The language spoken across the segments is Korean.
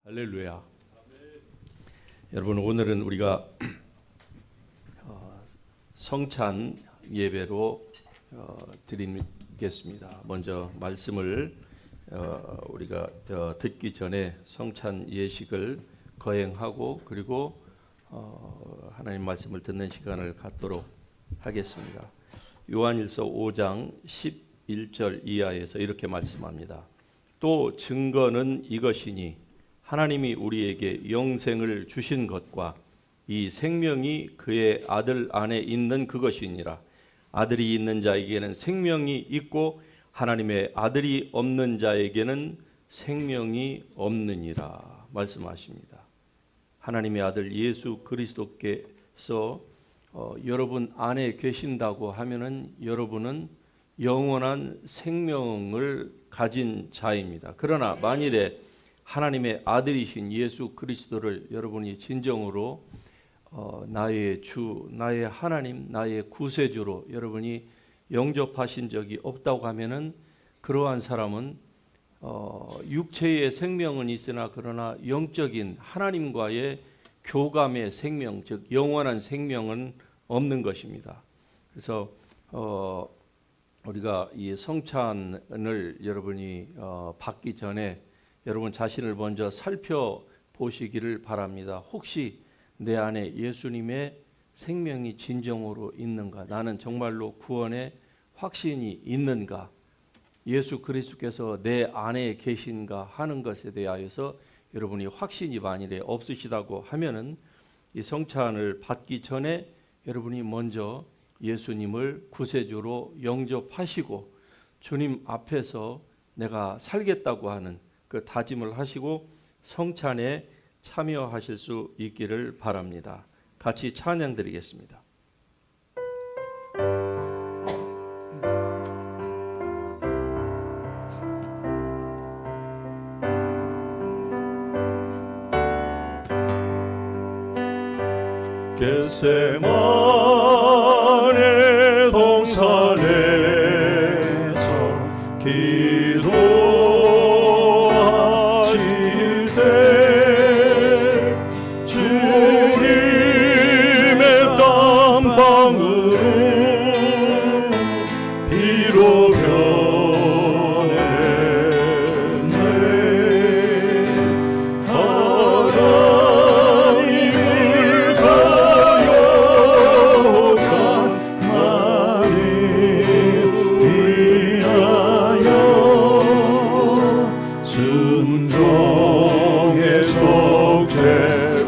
할렐루야. 여러분, 오늘은 우리가 성찬 예배로 드리겠습니다. 먼저 말씀을 우리가 듣기 전에 성찬 예식을 거행하고 그리고 하나님 말씀을 듣는 시간을 갖도록 하겠습니다. 요한일서 5장 11절 이하에서 이렇게 말씀합니다. 또 증거는 이것이니 하나님이 우리에게 영생을 주신 것과 이 생명이 그의 아들 안에 있는 그것이니라. 아들이 있는 자에게는 생명이 있고 하나님의 아들이 없는 자에게는 생명이 없느니라 말씀하십니다. 하나님의 아들 예수 그리스도께서 여러분 안에 계신다고 하면은 여러분은 영원한 생명을 가진 자입니다. 그러나 만일에 하나님의 아들이신 예수 그리스도를 여러분이 진정으로 나의 주, 나의 하나님, 나의 구세주로 여러분이 영접하신 적이 없다고 하면은 그러한 사람은 육체의 생명은 있으나 그러나 영적인 하나님과의 교감의 생명, 즉 영원한 생명은 없는 것입니다. 그래서 우리가 이 성찬을 여러분이 받기 전에 여러분 자신을 먼저 살펴보시기를 바랍니다. 혹시 내 안에 예수님의 생명이 진정으로 있는가? 나는 정말로 구원의 확신이 있는가? 예수 그리스도께서 내 안에 계신가 하는 것에 대하여서 여러분이 확신이 만일에 없으시다고 하면은 이 성찬을 받기 전에 여러분이 먼저 예수님을 구세주로 영접하시고 주님 앞에서 내가 살겠다고 하는 그 다짐을 하시고 성찬에 참여하실 수 있기를 바랍니다. 같이 찬양 드리겠습니다. 겟세마네 동산에서 기도하실 때 주님의 땀방울은 비로 변했네. 하나님을 가요한 나를 위하여 순종의 속죄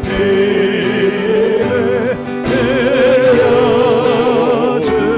피에 되어주셨네.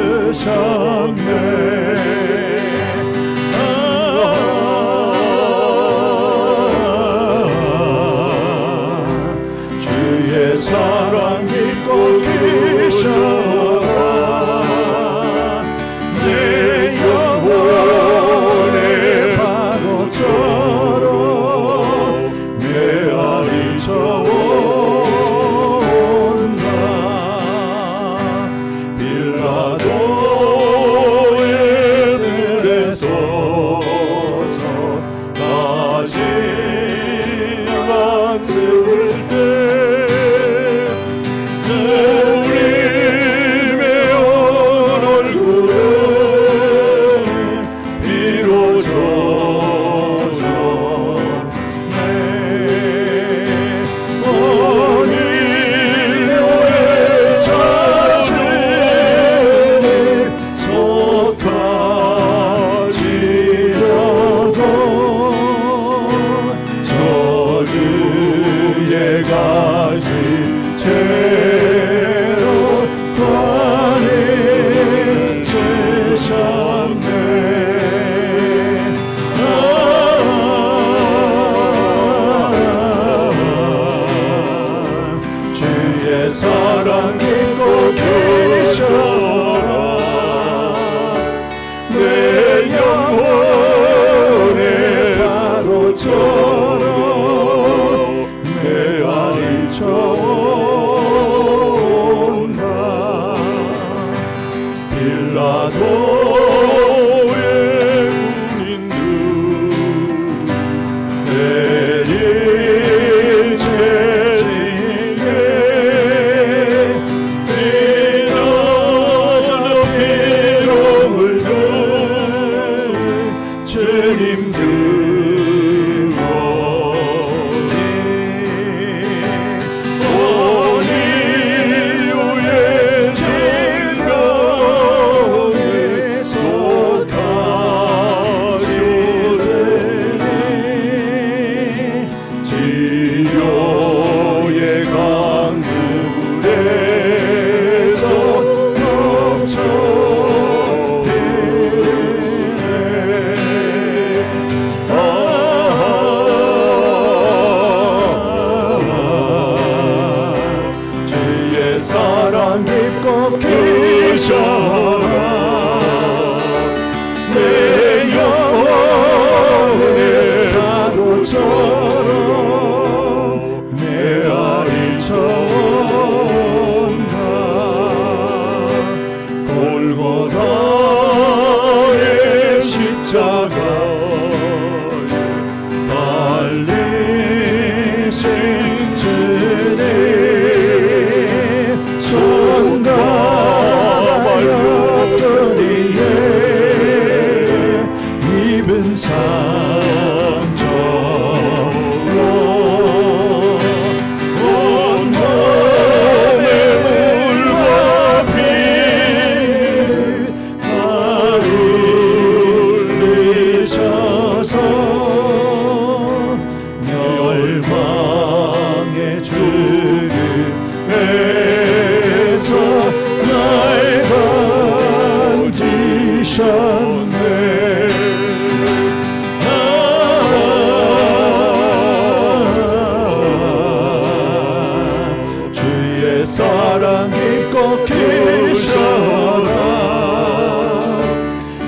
사랑 입고 계셔라.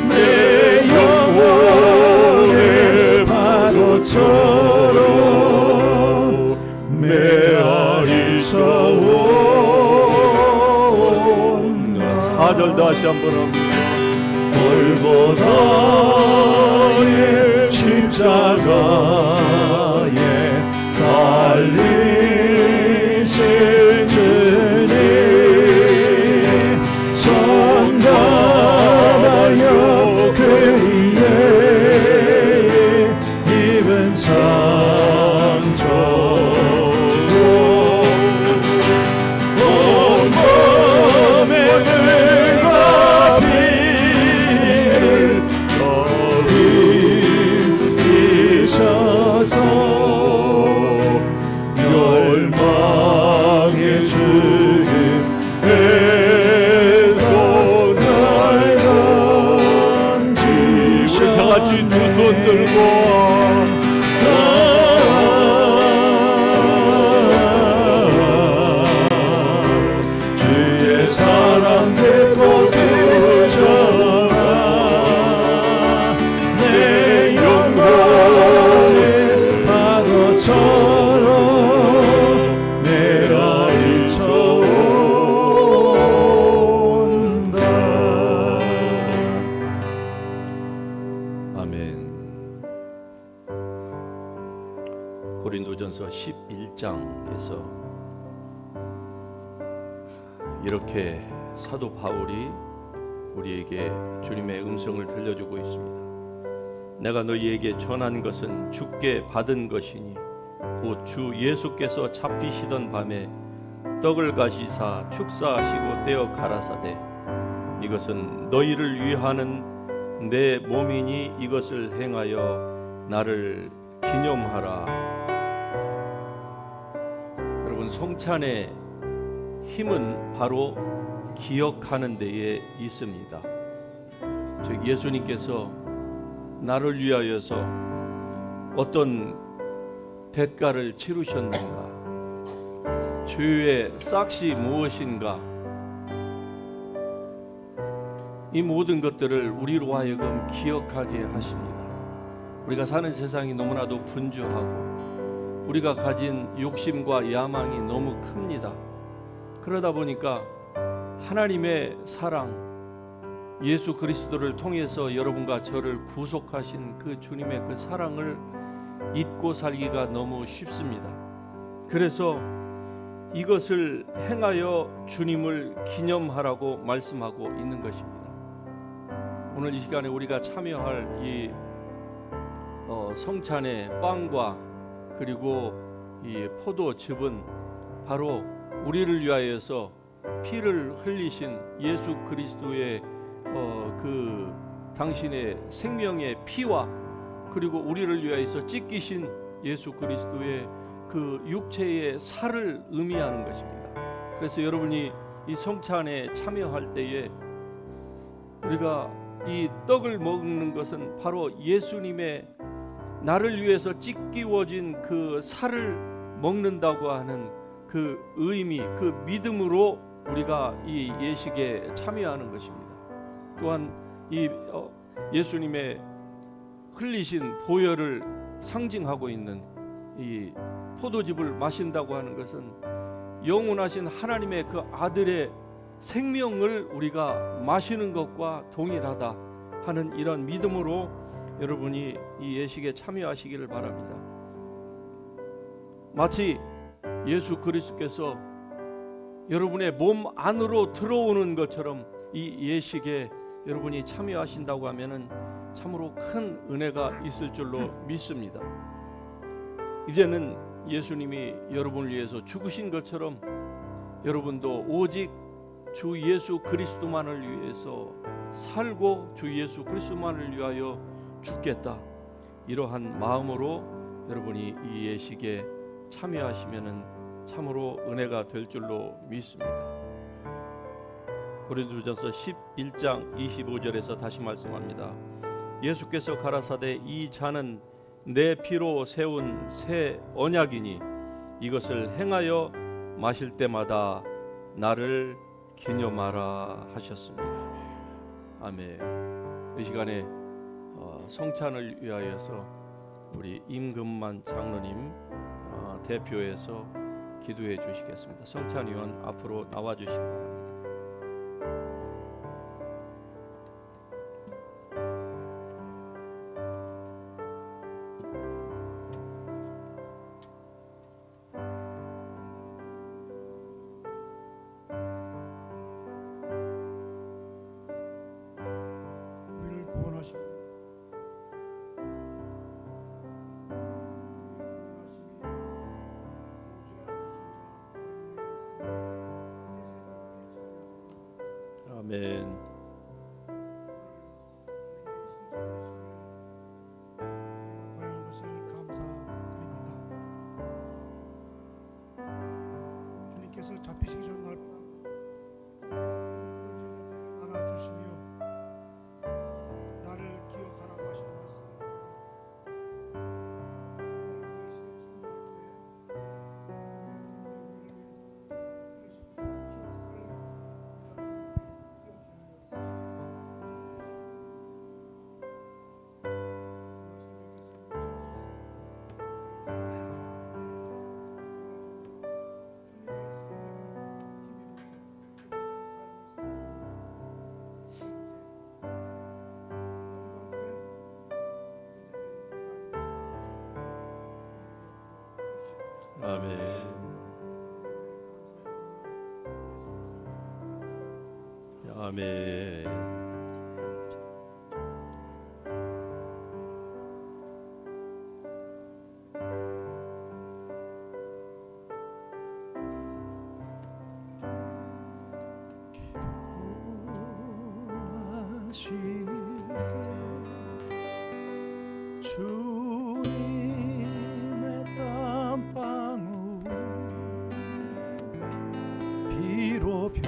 내 영혼의 파도처럼 메아리 쳐온다. 4절 다시 한번 합니다. 골고다의 십자가에 달리신 주님, 성감하여 그리에 입은 상처로 온몸에 물과 피를 흘리셔서 열망의 주님에서 날 건지셨네. 우리 다같이 두 손 들고 주의 사랑 듣고 계셔라. 내 영혼의 파도처럼 메아리 쳐온다. 아멘. 고린도전서 11장에서 이렇게 사도 바울이 우리에게 주님의 음성을 들려주고 있습니다. 내가 너희에게 전한 것은 주께 받은 것이니 곧 주 예수께서 잡히시던 밤에 떡을 가시사 축사하시고 떼어 가라사대 이것은 너희를 위하는 내 몸이니 이것을 행하여 나를 기념하라. 여러분, 성찬의 힘은 바로 기억하는 데에 있습니다. 즉 예수님께서 나를 위하여서 어떤 대가를 치르셨는가, 죄의 싹이 무엇인가, 이 모든 것들을 우리로 하여금 기억하게 하십니다. 우리가 사는 세상이 너무나도 분주하고 우리가 가진 욕심과 야망이 너무 큽니다. 그러다 보니까 하나님의 사랑, 예수 그리스도를 통해서 여러분과 저를 구속하신 그 주님의 그 사랑을 잊고 살기가 너무 쉽습니다. 그래서 이것을 행하여 주님을 기념하라고 말씀하고 있는 것입니다. 오늘 이 시간에 우리가 참여할 이 성찬의 빵과 그리고 이 포도즙은 바로 우리를 위하여서 피를 흘리신 예수 그리스도의 그 당신의 생명의 피와 그리고 우리를 위하여서 찢기신 예수 그리스도의 그 육체의 살을 의미하는 것입니다. 그래서 여러분이 이 성찬에 참여할 때에 우리가 이 떡을 먹는 것은 바로 예수님의 나를 위해서 찢기워진 그 살을 먹는다고 하는 그 의미, 그 믿음으로 우리가 이 예식에 참여하는 것입니다. 또한 이 예수님의 흘리신 보혈을 상징하고 있는 이 포도즙을 마신다고 하는 것은 영원하신 하나님의 그 아들의 생명을 우리가 마시는 것과 동일하다 하는 이런 믿음으로 여러분이 이 예식에 참여하시기를 바랍니다. 마치 예수 그리스도께서 여러분의 몸 안으로 들어오는 것처럼 이 예식에 여러분이 참여하신다고 하면은 참으로 큰 은혜가 있을 줄로 믿습니다. 이제는 예수님이 여러분을 위해서 죽으신 것처럼 여러분도 오직 주 예수 그리스도만을 위해서 살고 주 예수 그리스도만을 위하여 죽겠다, 이러한 마음으로 여러분이 이 예식에 참여하시면은 참으로 은혜가 될 줄로 믿습니다. 고린도전서 11장 25절에서 다시 말씀합니다. 예수께서 가라사대 이 잔은 내 피로 세운 새 언약이니 이것을 행하여 마실 때마다 나를 기념하라 하셨습니다. 아멘. 이 시간에 성찬을 위하여서 우리 임금만 장로님 대표해서 기도해 주시겠습니다. 성찬위원 앞으로 나와 주시기 바랍니다. 우리를 구원하시고 아멘. 하는 것을 감사드립니다. 주님께서 잡히시기 전날 알아주시며 나를 기억하라고 하신 말씀, 아멘. 아멘. 주님의 땀방울 비로 변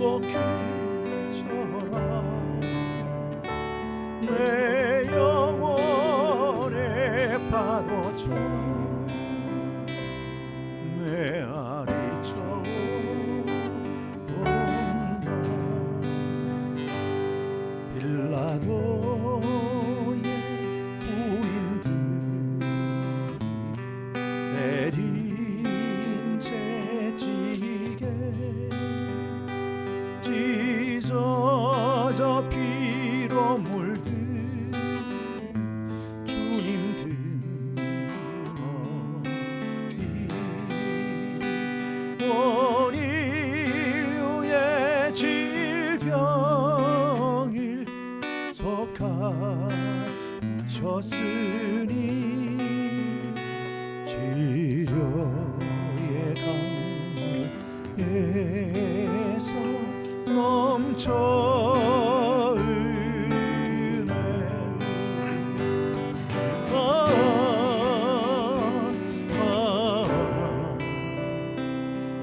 꼭 그쳐라 내 영혼의 파도처럼 메아리쳐 온다 빌라도의 부인들이 내린 채찍에 찢어져 피로 물든 주님 등어리 온 인류의 질병을 속하셨으니 치료의 강물에서 넘쳐 은혜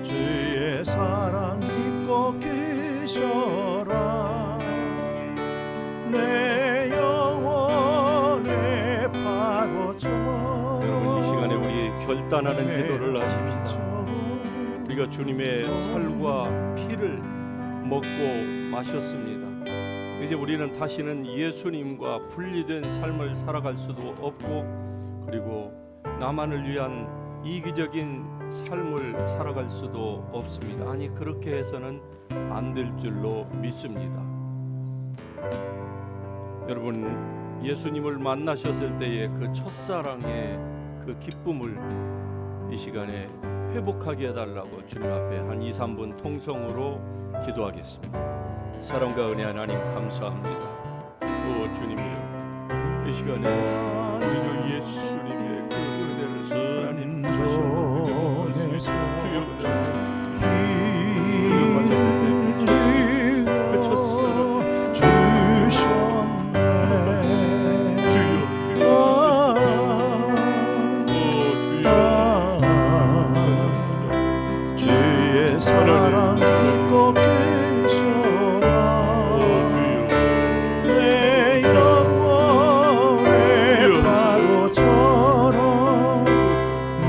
주의 사랑 깊고 크셔라 내 영혼의 파도처럼 여러분, 이 시간에 우리 결단하는 기도를 하십시다. 우리가 주님의 살과 피를 먹고 마셨습니다. 이제 우리는 다시는 예수님과 분리된 삶을 살아갈 수도 없고, 그리고 나만을 위한 이기적인 삶을 살아갈 수도 없습니다. 아니, 그렇게 해서는 안 될 줄로 믿습니다. 여러분, 예수님을 만나셨을 때의 그 첫사랑의 그 기쁨을 이 시간에 회복하게 해달라고 주님 앞에 한 2-3분 통성으로 기도하겠습니다. 사랑과 은혜 하나님 감사합니다. 오 주님이여, 이 시간에 우리 주 예수님의 그 은혜를 하나님 다시 한번 주여 그 첫사랑 사랑 깊고 크셔라 내 영혼의 파도처럼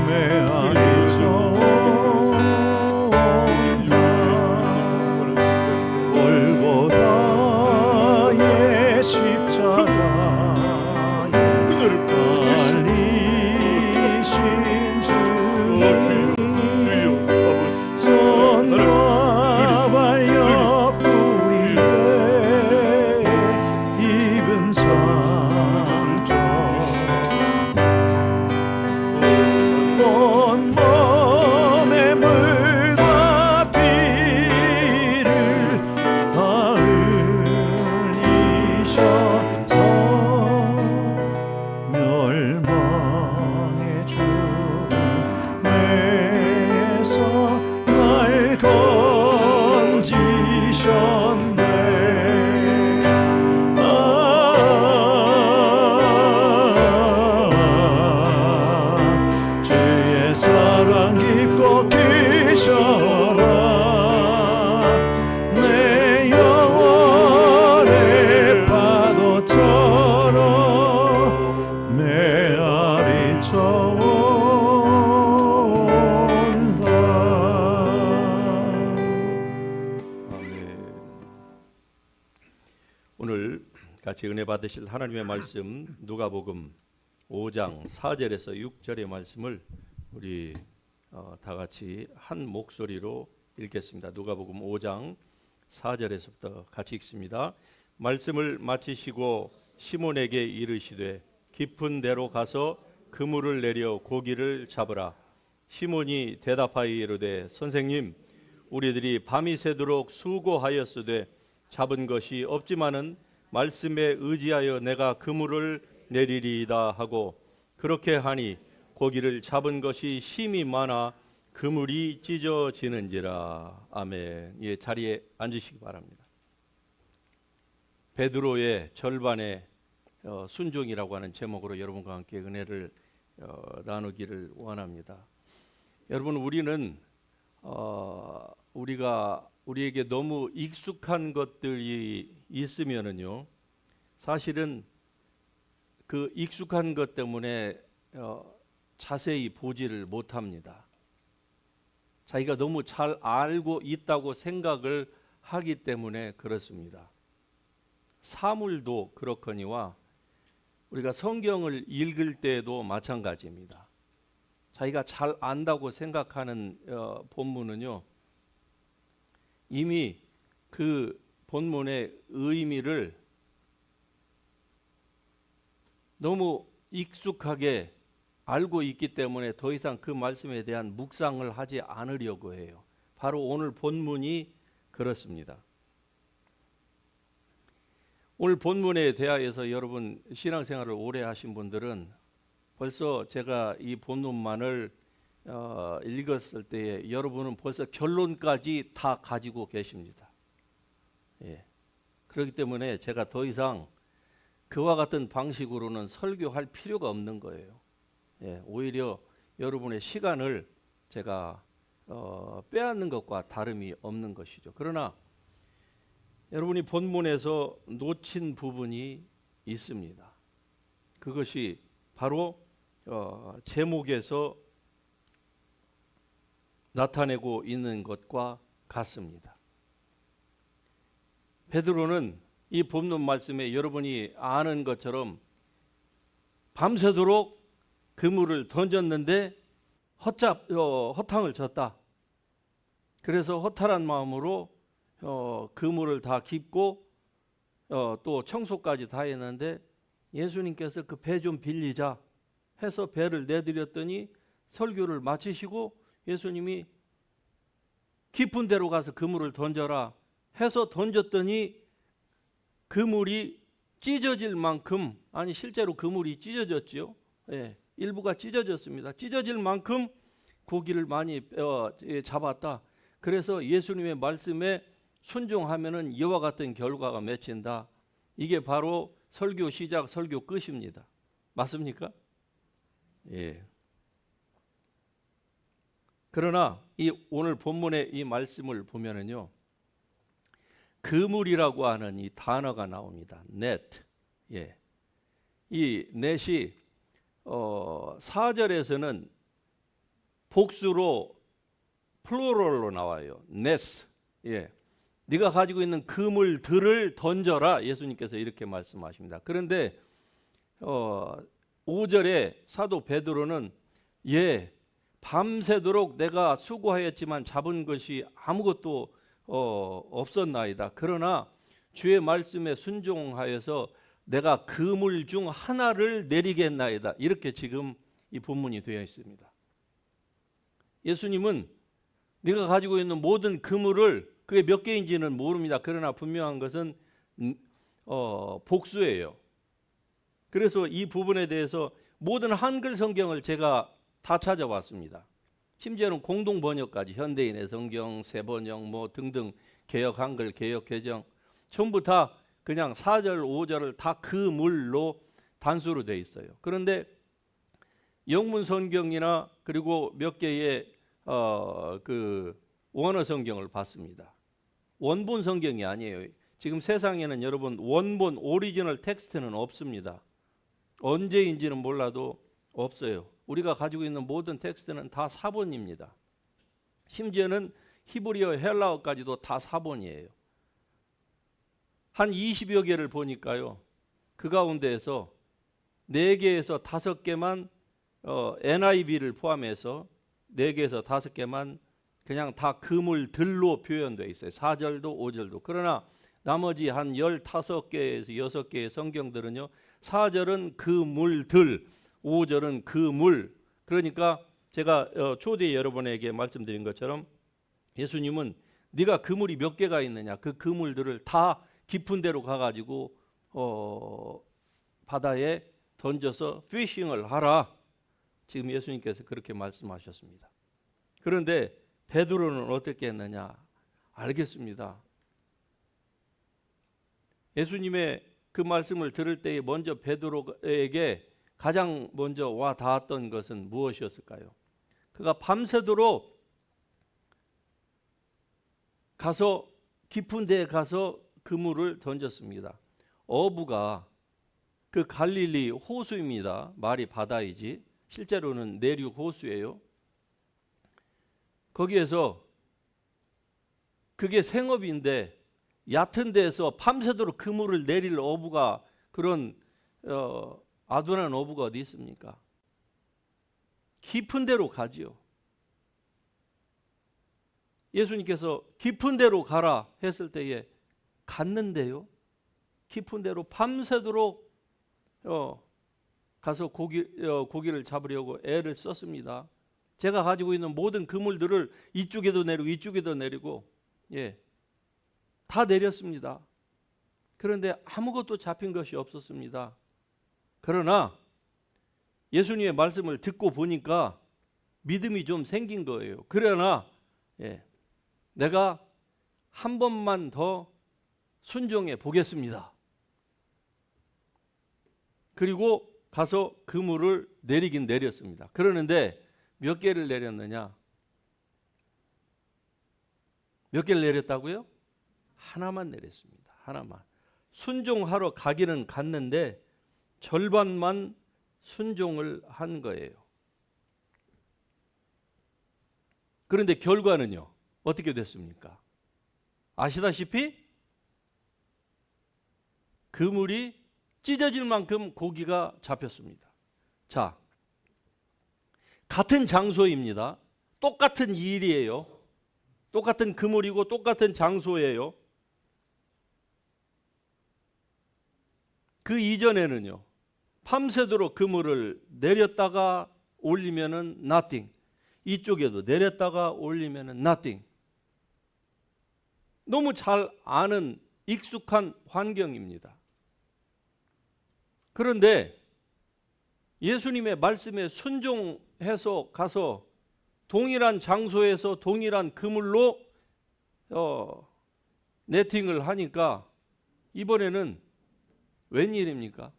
메아리쳐 온다 골고다의 십자가에 달리신 주님 손과 발 옆구리에 입은 상처 온몸의 물과 피를 다 흘리셔서 멸망의 죽음에서 날 건지셨네 주의 사랑 깊고 크셔라 내 영혼의 파도처럼 메아리쳐 오늘 같이 은혜 받으실 하나님의 말씀 누가복음 5장 4절에서 6절의 말씀을 우리 다 같이 한 목소리로 읽겠습니다. 누가복음 5장 4절에서부터 같이 읽습니다. 말씀을 마치시고 시몬에게 이르시되 깊은 데로 가서 그물을 내려 고기를 잡으라. 시몬이 대답하여 이르되 선생님, 우리들이 밤이 새도록 수고하였으되 잡은 것이 없지만은 말씀에 의지하여 내가 그물을 내리리이다 하고, 그렇게 하니 고기를 잡은 것이 심히 많아 그물이 찢어지는지라. 아멘. 예, 자리에 앉으시기 바랍니다. 베드로의 절반의 순종이라고 하는 제목으로 여러분과 함께 은혜를 나누기를 원합니다. 여러분, 우리는 우리가 우리에게 너무 익숙한 것들이 있으면은요, 사실은 그 익숙한 것 때문에 자세히 보지를 못합니다. 자기가 너무 잘 알고 있다고 생각을 하기 때문에 그렇습니다. 사물도 그렇거니와 우리가 성경을 읽을 때에도 마찬가지입니다. 자기가 잘 안다고 생각하는 본문은요, 이미 그 본문의 의미를 너무 익숙하게 알고 있기 때문에 더 이상 그 말씀에 대한 묵상을 하지 않으려고 해요. 바로 오늘 본문이 그렇습니다. 오늘 본문에 대하여서 여러분 신앙생활을 오래 하신 분들은 벌써 제가 이 본문만을 읽었을 때에 여러분은 벌써 결론까지 다 가지고 계십니다. 예. 그렇기 때문에 제가 더 이상 그와 같은 방식으로는 설교할 필요가 없는 거예요. 예. 오히려 여러분의 시간을 제가 빼앗는 것과 다름이 없는 것이죠. 그러나 여러분이 본문에서 놓친 부분이 있습니다. 그것이 바로 제목에서 나타내고 있는 것과 같습니다. 베드로는 이 본문 말씀에 여러분이 아는 것처럼 밤새도록 그물을 던졌는데 허탕을 쳤다. 그래서 허탈한 마음으로 그물을 다 깁고 또 청소까지 다 했는데 예수님께서 그 배 좀 빌리자 해서 배를 내드렸더니 설교를 마치시고 예수님이 깊은 데로 가서 그물을 던져라 해서 던졌더니 그물이 찢어질 만큼, 아니 실제로 그물이 찢어졌지요. 예, 일부가 찢어졌습니다. 찢어질 만큼 고기를 많이 잡았다. 그래서 예수님의 말씀에 순종하면은 이와 같은 결과가 맺힌다. 이게 바로 설교 시작, 설교 끝입니다. 맞습니까? 예. 그러나 이 오늘 본문의 이 말씀을 보면은요, 그물이라고 하는 이 단어가 나옵니다. net. 예. 이 net이 4절에서는 복수로 플루럴로 나와요. nets. 예. 네가 가지고 있는 그물들을 던져라. 예수님께서 이렇게 말씀하십니다. 그런데 5절에 사도 베드로는 밤새도록 내가 수고하였지만 잡은 것이 아무것도 없었나이다. 그러나 주의 말씀에 순종하여서 내가 그물 중 하나를 내리겠나이다. 이렇게 지금 이 본문이 되어 있습니다. 예수님은 네가 가지고 있는 모든 그물을, 그게 몇 개인지는 모릅니다. 그러나 분명한 것은 복수예요. 그래서 이 부분에 대해서 모든 한글 성경을 제가 다 찾아봤습니다. 심지어는 공동 번역까지, 현대인의 성경, 새번역 뭐 등등, 개역 한글, 개역 개정 전부 다 그냥 4절, 5절을 다 그물로 단수로 되어 있어요. 그런데 영문 성경이나 그리고 몇 개의 그 원어 성경을 봤습니다. 원본 성경이 아니에요. 지금 세상에는 여러분 원본 오리지널 텍스트는 없습니다. 언제인지는 몰라도 없어요. 우리가 가지고 있는 모든 텍스트는 다 사본입니다. 심지어는 히브리어, 헬라어까지도 다 사본이에요. 한 20여 개를 보니까요, 그 가운데에서 4개에서 5개만 NIV를 포함해서 4개에서 5개만 그냥 다 그물들로 표현되어 있어요. 4절도 5절도. 그러나 나머지 한 15개에서 6개의 성경들은요, 4절은 그물들, 5절은 그물. 그러니까 제가 초대에 여러분에게 말씀드린 것처럼 예수님은 네가 그물이 몇 개가 있느냐, 그 그물들을 다 깊은 데로 가가지고 바다에 던져서 피싱을 하라. 지금 예수님께서 그렇게 말씀하셨습니다. 그런데 베드로는 어떻게 했느냐? 알겠습니다. 예수님의 그 말씀을 들을 때에 먼저 베드로에게 가장 먼저 와 닿았던 것은 무엇이었을까요? 그가 밤새도록 가서 깊은 데에 가서 그물을 던졌습니다. 어부가 그 갈릴리 호수입니다. 말이 바다이지 실제로는 내륙 호수예요. 거기에서 그게 생업인데 얕은 데에서 밤새도록 그물을 내릴 어부가 그런 아둔한 어부가 어디 있습니까? 깊은 데로 가지요. 예수님께서 깊은 데로 가라 했을 때에 갔는데요. 깊은 데로 밤새도록 가서 고기를 잡으려고 애를 썼습니다. 제가 가지고 있는 모든 그물들을 이쪽에도 내리고 이쪽에도 내리고 다 내렸습니다. 그런데 아무것도 잡힌 것이 없었습니다. 그러나 예수님의 말씀을 듣고 보니까 믿음이 좀 생긴 거예요. 그러나 내가 한 번만 더 순종해 보겠습니다. 그리고 가서 그물을 내리긴 내렸습니다. 그러는데 몇 개를 내렸느냐? 몇 개를 내렸다고요? 하나만 내렸습니다. 하나만. 순종하러 가기는 갔는데 절반만 순종을 한 거예요. 그런데 결과는요, 어떻게 됐습니까? 아시다시피 그물이 찢어질 만큼 고기가 잡혔습니다. 자, 같은 장소입니다. 똑같은 일이에요. 똑같은 그물이고 똑같은 장소예요. 그 이전에는요, 밤새도록 그물을 내렸다가 올리면은 nothing, 이쪽에도 내렸다가 올리면은 nothing. 너무 잘 아는 익숙한 환경입니다. 그런데 예수님의 말씀에 순종해서 가서 동일한 장소에서 동일한 그물로 네팅을 하니까 이번에는 웬일입니까?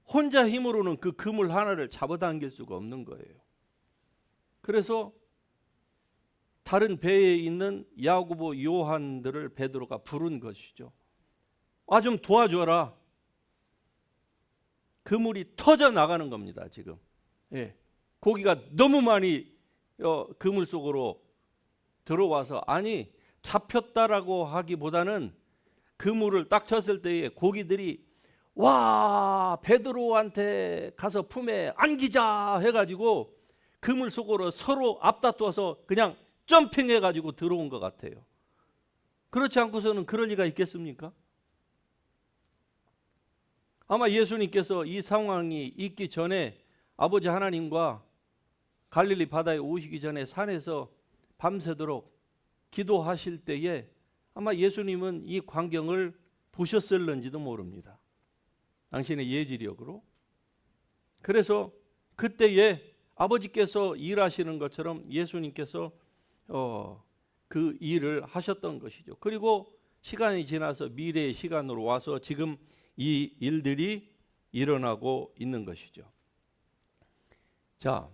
혼자 힘으로는 그 그물 하나를 잡아당길 수가 없는 거예요. 그래서 다른 배에 있는 야고보, 요한들을 베드로가 부른 것이죠. 좀 도와줘라. 그물이 터져 나가는 겁니다. 지금 고기가 너무 많이 그물 속으로 들어와서, 아니 잡혔다라고 하기보다는 그물을 딱 쳤을 때에 고기들이 와, 베드로한테 가서 품에 안기자 해가지고 그물 속으로 서로 앞다퉈서 그냥 점핑해가지고 들어온 것 같아요. 그렇지 않고서는 그럴 리가 있겠습니까? 아마 예수님께서 이 상황이 있기 전에 아버지 하나님과 갈릴리 바다에 오시기 전에 산에서 밤새도록 기도하실 때에 아마 예수님은 이 광경을 보셨을는지도 모릅니다. 당신의 예지력으로. 그래서 그때에 아버지께서 일하시는 것처럼 예수님께서 그 일을 하셨던 것이죠. 그리고 시간이 지나서 미래의 시간으로 와서 지금 이 일들이 일어나고 있는 것이죠. 자,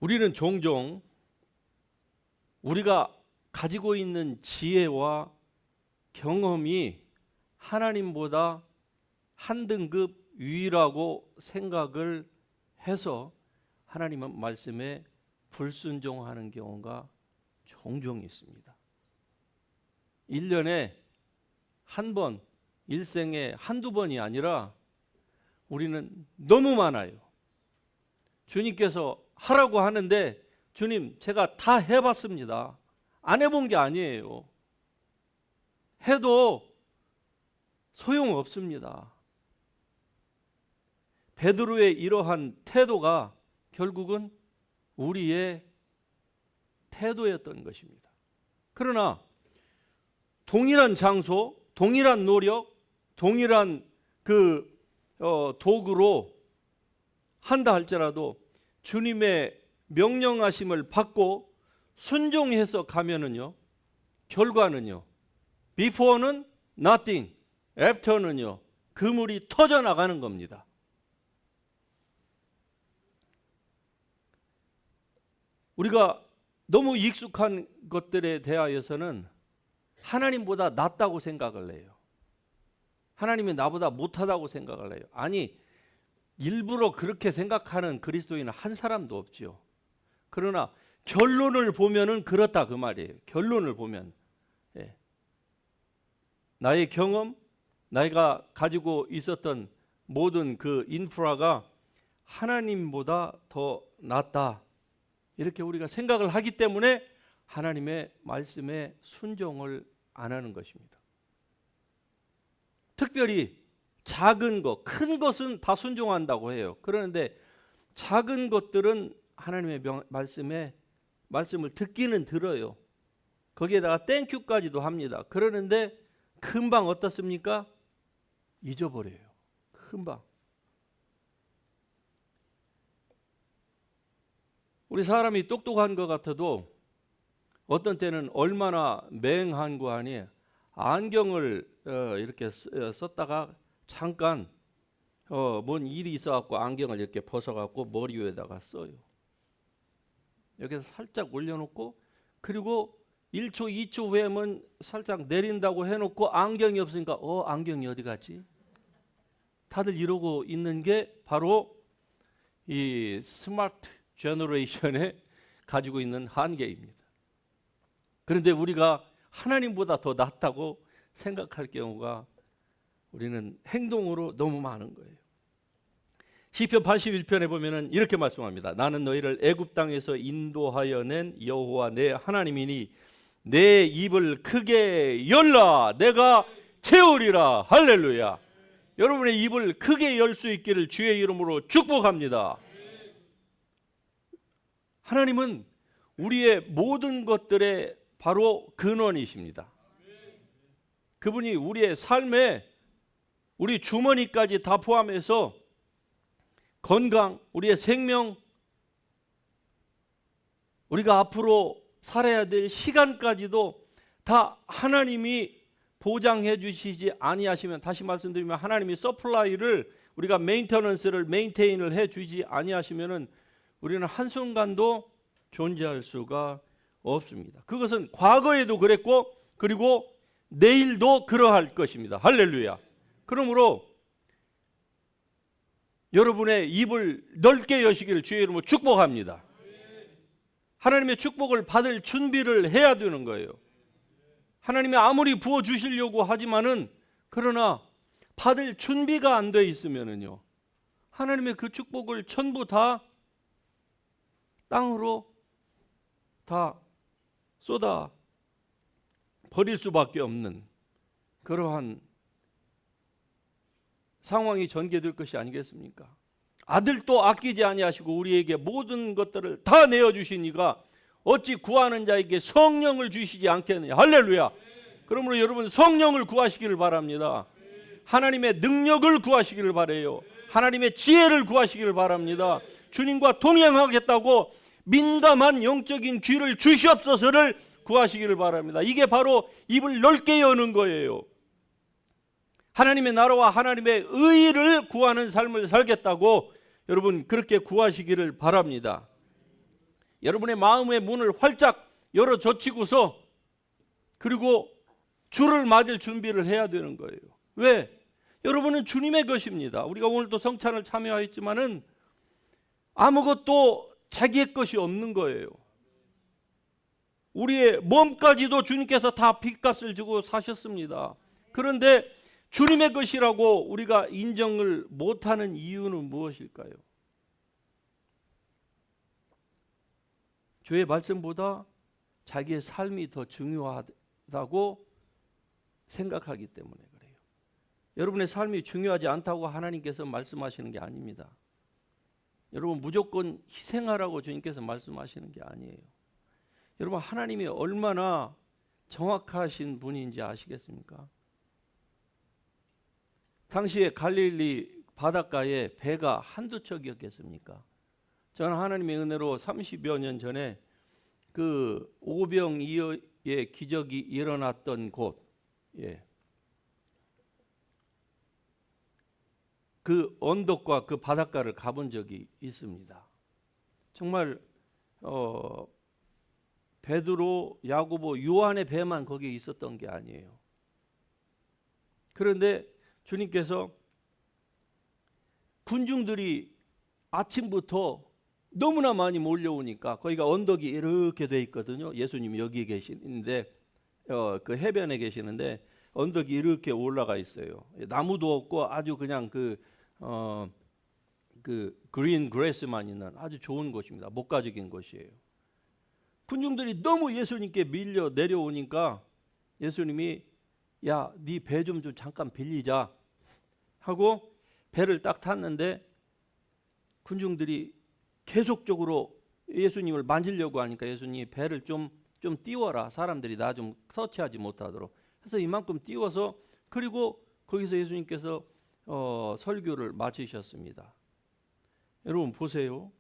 우리는 종종 우리가 가지고 있는 지혜와 경험이 하나님보다 한 등급 위라고 생각을 해서 하나님의 말씀에 불순종하는 경우가 종종 있습니다. 1년에 한 번, 일생에 한두 번이 아니라 우리는 너무 많아요. 주님께서 하라고 하는데 주님, 제가 다 해봤습니다. 안 해본 게 아니에요. 해도 소용없습니다. 베드로의 이러한 태도가 결국은 우리의 태도였던 것입니다. 그러나 동일한 장소, 동일한 노력, 동일한 도구로 한다 할지라도 주님의 명령하심을 받고 순종해서 가면은요, 결과는요, before는 nothing, after는요, 그물이 터져 나가는 겁니다. 우리가 너무 익숙한 것들에 대하여서는 하나님보다 낫다고 생각을 해요. 하나님이 나보다 못하다고 생각을 해요. 아니, 일부러 그렇게 생각하는 그리스도인은 한 사람도 없지요. 그러나 결론을 보면은 그렇다 그 말이에요. 결론을 보면 나의 경험, 내가 가지고 있었던 모든 그 인프라가 하나님보다 더 낫다, 이렇게 우리가 생각을 하기 때문에 하나님의 말씀에 순종을 안 하는 것입니다. 특별히 작은 것, 큰 것은 다 순종한다고 해요. 그런데 작은 것들은 하나님의 말씀을 듣기는 들어요. 거기에다가 땡큐까지도 합니다. 그러는데 금방 어떻습니까? 잊어버려요. 금방. 우리 사람이 똑똑한 것 같아도 어떤 때는 얼마나 맹한 거 아니에요. 안경을 이렇게 썼다가 잠깐 뭔 일이 있어갖고 안경을 이렇게 벗어갖고 머리 위에다가 써요. 여기서 살짝 올려놓고 그리고 1초 2초 후에는 살짝 내린다고 해놓고 안경이 없으니까 안경이 어디 갔지? 다들 이러고 있는 게 바로 이 스마트 제너레이션에 가지고 있는 한계입니다. 그런데 우리가 하나님보다 더 낫다고 생각할 경우가 우리는 행동으로 너무 많은 거예요. 시편 81편에 보면은 이렇게 말씀합니다. 나는 너희를 애굽 땅에서 인도하여 낸 여호와 내 하나님이니 내 입을 크게 열라 내가 채우리라. 할렐루야. 여러분의 입을 크게 열 수 있기를 주의 이름으로 축복합니다. 하나님은 우리의 모든 것들의 바로 근원이십니다. 그분이 우리의 삶에 우리 주머니까지 다 포함해서 건강, 우리의 생명, 우리가 앞으로 살아야 될 시간까지도 다 하나님이 보장해 주시지 아니하시면, 다시 말씀드리면 하나님이 서플라이를 우리가 메인테인을 해 주지 아니하시면은 우리는 한순간도 존재할 수가 없습니다. 그것은 과거에도 그랬고 그리고 내일도 그러할 것입니다. 할렐루야. 그러므로 여러분의 입을 넓게 여시기를 주의 이름으로 축복합니다. 하나님의 축복을 받을 준비를 해야 되는 거예요. 하나님이 아무리 부어주시려고 하지만은 그러나 받을 준비가 안 돼 있으면은요, 하나님의 그 축복을 전부 다 땅으로 다 쏟아 버릴 수밖에 없는 그러한 상황이 전개될 것이 아니겠습니까? 아들도 아끼지 아니하시고 우리에게 모든 것들을 다 내어주시니까 어찌 구하는 자에게 성령을 주시지 않겠느냐. 할렐루야. 그러므로 여러분 성령을 구하시기를 바랍니다. 하나님의 능력을 구하시기를 바라요. 하나님의 지혜를 구하시기를 바랍니다. 주님과 동행하겠다고 민감한 영적인 귀를 주시옵소서를 구하시기를 바랍니다. 이게 바로 입을 넓게 여는 거예요. 하나님의 나라와 하나님의 의를 구하는 삶을 살겠다고 여러분 그렇게 구하시기를 바랍니다. 여러분의 마음의 문을 활짝 열어 젖히고서 그리고 주를 맞을 준비를 해야 되는 거예요. 왜? 여러분은 주님의 것입니다. 우리가 오늘도 성찬을 참여하였지만은 아무것도 자기의 것이 없는 거예요. 우리의 몸까지도 주님께서 다 빚값을 주고 사셨습니다. 그런데 주님의 것이라고 우리가 인정을 못하는 이유는 무엇일까요? 주의 말씀보다 자기의 삶이 더 중요하다고 생각하기 때문에 그래요. 여러분의 삶이 중요하지 않다고 하나님께서 말씀하시는 게 아닙니다. 여러분 무조건 희생하라고 주님께서 말씀하시는 게 아니에요. 여러분 하나님이 얼마나 정확하신 분인지 아시겠습니까? 당시에 갈릴리 바닷가에 배가 한두 척이었겠습니까? 저는 하나님의 은혜로 30여 년 전에 그 오병이어의 기적이 일어났던 곳, 그 언덕과 그 바닷가를 가본 적이 있습니다. 정말 베드로, 야고보, 요한의 배만 거기에 있었던 게 아니에요. 그런데 주님께서 군중들이 아침부터 너무나 많이 몰려오니까, 거기가 언덕이 이렇게 돼 있거든요. 예수님이 여기 계시는데 그 해변에 계시는데 언덕이 이렇게 올라가 있어요. 나무도 없고 아주 그냥 그 그린 그래스만 있는 아주 좋은 곳입니다. 목가적인 곳이에요. 군중들이 너무 예수님께 밀려 내려오니까 예수님이 야, 네 배 좀 잠깐 빌리자 하고 배를 딱 탔는데 군중들이 계속적으로 예수님을 만지려고 하니까 예수님이 배를 좀 띄워라. 사람들이 나 좀 터치하지 못하도록. 해서 이만큼 띄워서, 그리고 거기서 예수님께서 설교를 마치셨습니다. 여러분 보세요.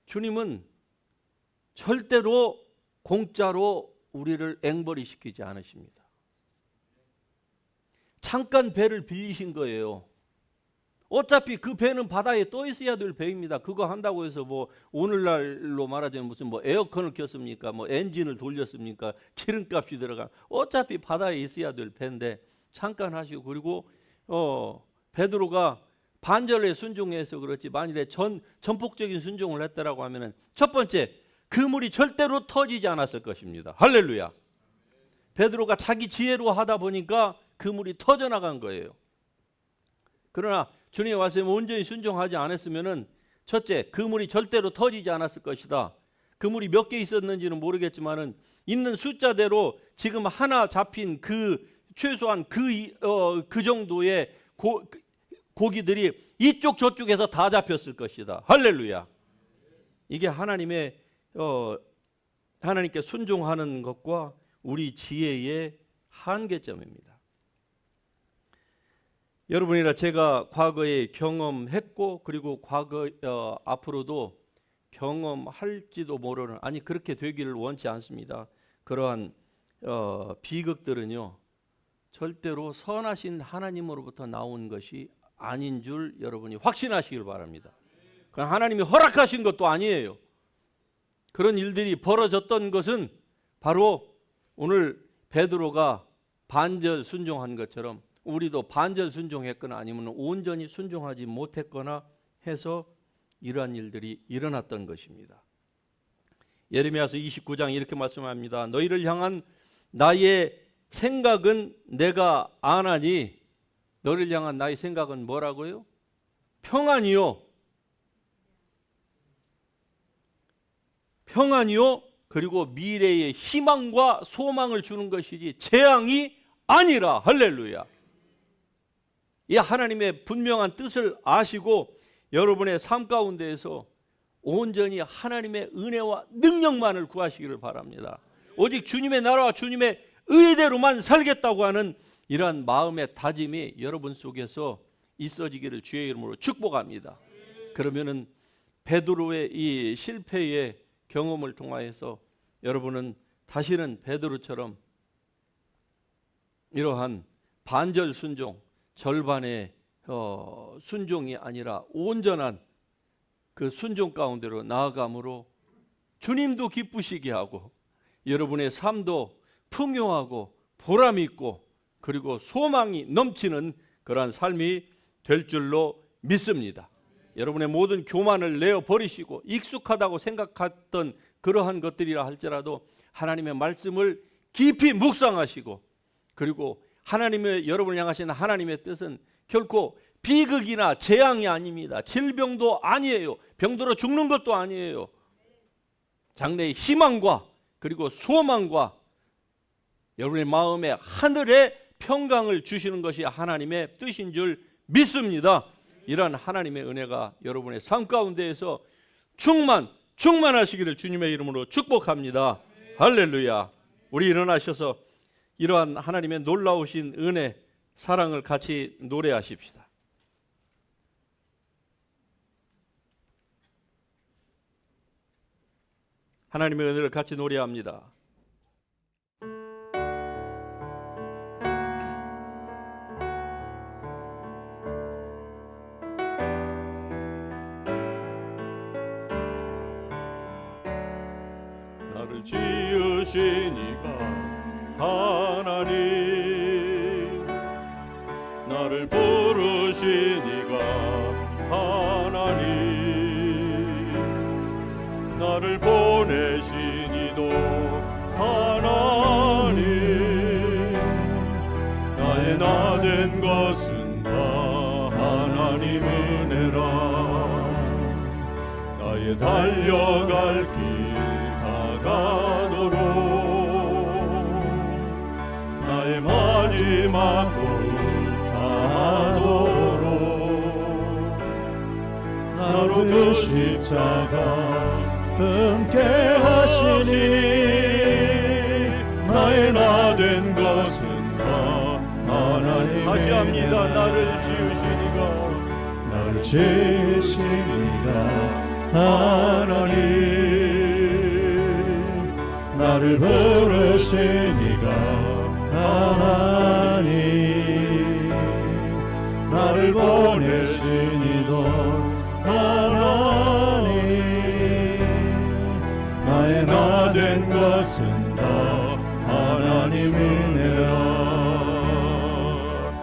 주님은 절대로 공짜로 우리를 앵벌이 시키지 않으십니다. 잠깐 배를 빌리신 거예요. 어차피 그 배는 바다에 떠 있어야 될 배입니다. 그거 한다고 해서 뭐 오늘날로 말하자면 무슨 뭐 에어컨을 켰습니까? 뭐 엔진을 돌렸습니까? 기름값이 들어가. 어차피 바다에 있어야 될 배인데 잠깐 하시고, 그리고 베드로가 반절에 순종해서 그렇지, 만일에 전폭적인 순종을 했다라고 하면은 첫 번째, 그물이 절대로 터지지 않았을 것입니다. 할렐루야. 베드로가 자기 지혜로 하다 보니까 그물이 터져 나간 거예요. 그러나 주님의 말씀에 온전히 순종하지 않았으면은 첫째, 그물이 절대로 터지지 않았을 것이다. 그물이 몇 개 있었는지는 모르겠지만은 있는 숫자대로 지금 하나 잡힌 그 최소한 그 정도의 고기들이 이쪽 저쪽에서 다 잡혔을 것이다. 할렐루야. 이게 하나님께 순종하는 것과 우리 지혜의 한계점입니다. 여러분이나 제가 과거에 경험했고, 그리고 앞으로도 경험할지도 모르는, 아니 그렇게 되기를 원치 않습니다. 그러한 비극들은요, 절대로 선하신 하나님으로부터 나온 것이 아닌 줄 여러분이 확신하시길 바랍니다. 그냥 하나님이 허락하신 것도 아니에요. 그런 일들이 벌어졌던 것은 바로 오늘 베드로가 반절 순종한 것처럼 우리도 반절 순종했거나 아니면 온전히 순종하지 못했거나 해서 이러한 일들이 일어났던 것입니다. 예레미야서 29장 이렇게 말씀합니다. 너희를 향한 나의 생각은 내가 아나니. 너를 향한 나의 생각은 뭐라고요? 평안이요. 평안이요. 그리고 미래의 희망과 소망을 주는 것이지 재앙이 아니라. 할렐루야. 이 하나님의 분명한 뜻을 아시고 여러분의 삶 가운데에서 온전히 하나님의 은혜와 능력만을 구하시기를 바랍니다. 오직 주님의 나라와 주님의 의대로만 살겠다고 하는 이러한 마음의 다짐이 여러분 속에서 있어지기를 주의 이름으로 축복합니다. 그러면은 베드로의 이 실패의 경험을 통하여서 여러분은 다시는 베드로처럼 이러한 반절 순종, 절반의 순종이 아니라 온전한 그 순종 가운데로 나아감으로 주님도 기쁘시게 하고 여러분의 삶도 풍요하고 보람 있고 그리고 소망이 넘치는 그러한 삶이 될 줄로 믿습니다. 여러분의 모든 교만을 내어버리시고 익숙하다고 생각했던 그러한 것들이라 할지라도 하나님의 말씀을 깊이 묵상하시고, 그리고 하나님의 여러분을 향하신 하나님의 뜻은 결코 비극이나 재앙이 아닙니다. 질병도 아니에요. 병들어 죽는 것도 아니에요. 장래의 희망과 그리고 소망과 여러분의 마음에 하늘의 평강을 주시는 것이 하나님의 뜻인 줄 믿습니다. 이러한 하나님의 은혜가 여러분의 삶 가운데에서 충만하시기를 주님의 이름으로 축복합니다. 할렐루야. 우리 일어나셔서 이러한 하나님의 놀라우신 은혜, 사랑을 같이 노래하십시다. 하나님의 은혜를 같이 노래합니다. 나를 지으 부르시니가 하나님, 나를 부르시니가 하나님, 나를 보내시니도 하나님, 나의 나 된 것은 다 하나님 은혜라. 나의 달려갈 길 다가도록 나의 마지막 걸음 다하도록 나로 그 십자가 함께 하시니 나의 나 된 것은 다 하나님. 다시 합니다. 나를 지으시니가 하나님, 나를 부르시니가 하나님, 나를 보내시니도 하나님, 나의 나 된 것은 다 하나님 은혜라.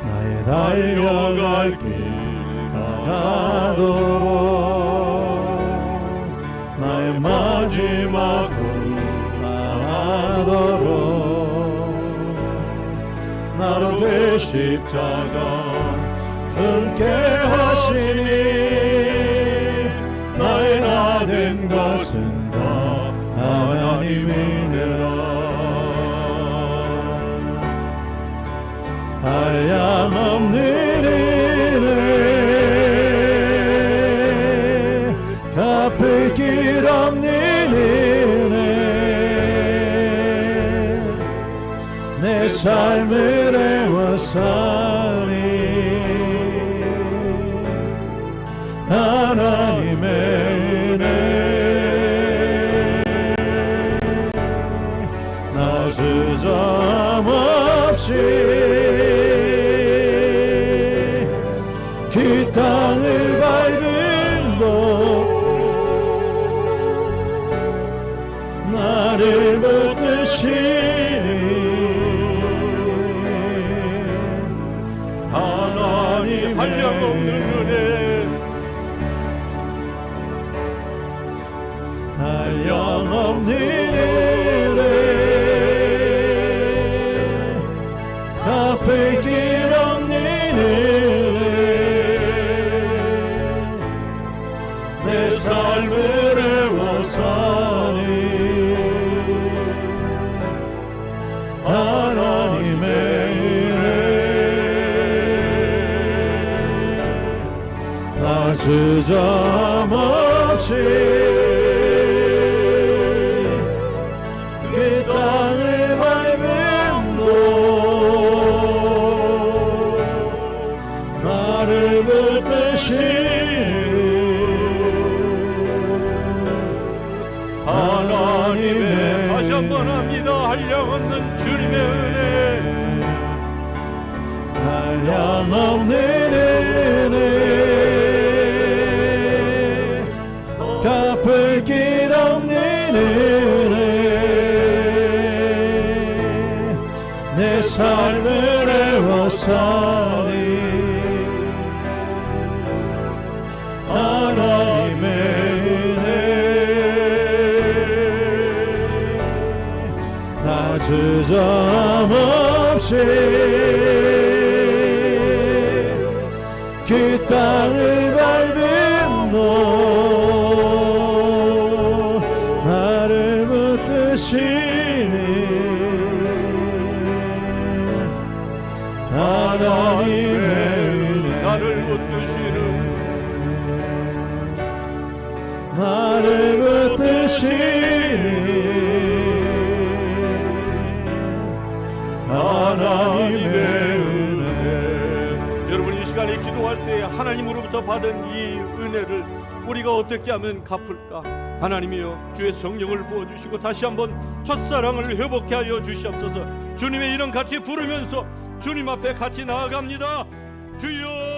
나의 달려갈 길 다가도록 나의 마지막 걸음 다하도록 나로 그 십자가 함께 하시니 나의 나 된 것은 다 하나님 은혜라. 한량없는 은혜, 갚을 길 없는 은혜, 내 삶을 애워싸니 하나님의 은혜. 나 주저함 없이 그 땅을 밟은 곳 나를 붙드시니 하나님 한량없는 은혜, 한량없는 은혜, 갚을 길 없는 은혜, 내 삶을 애워싸니 하나님의 은혜. 나 주저함 없이 그 땅을 밟은 곳 나를 붙드시니 하나님의. 다시 한번 합니다. 한량없는 주님의 은혜, 한량없는 은혜, 갚을 길 없는 은혜, 내 삶을 애워싸니 하나님의 은혜. 나 주저함 없이 그 땅을 밟은 곳 나를 붙드시니 하나님의 은혜. 나를 붙드시는, 나를 붙드시니 하나님의 은혜. 여러분, 이 시간에 기도할 때 하나님으로부터 받은 이 은혜를 우리가 어떻게 하면 갚을까? 하나님이여, 주의 성령을 부어주시고 다시 한번 첫사랑을 회복케 하여 주시옵소서. 주님의 이름 같이 부르면서 주님 앞에 같이 나아갑니다. 주여.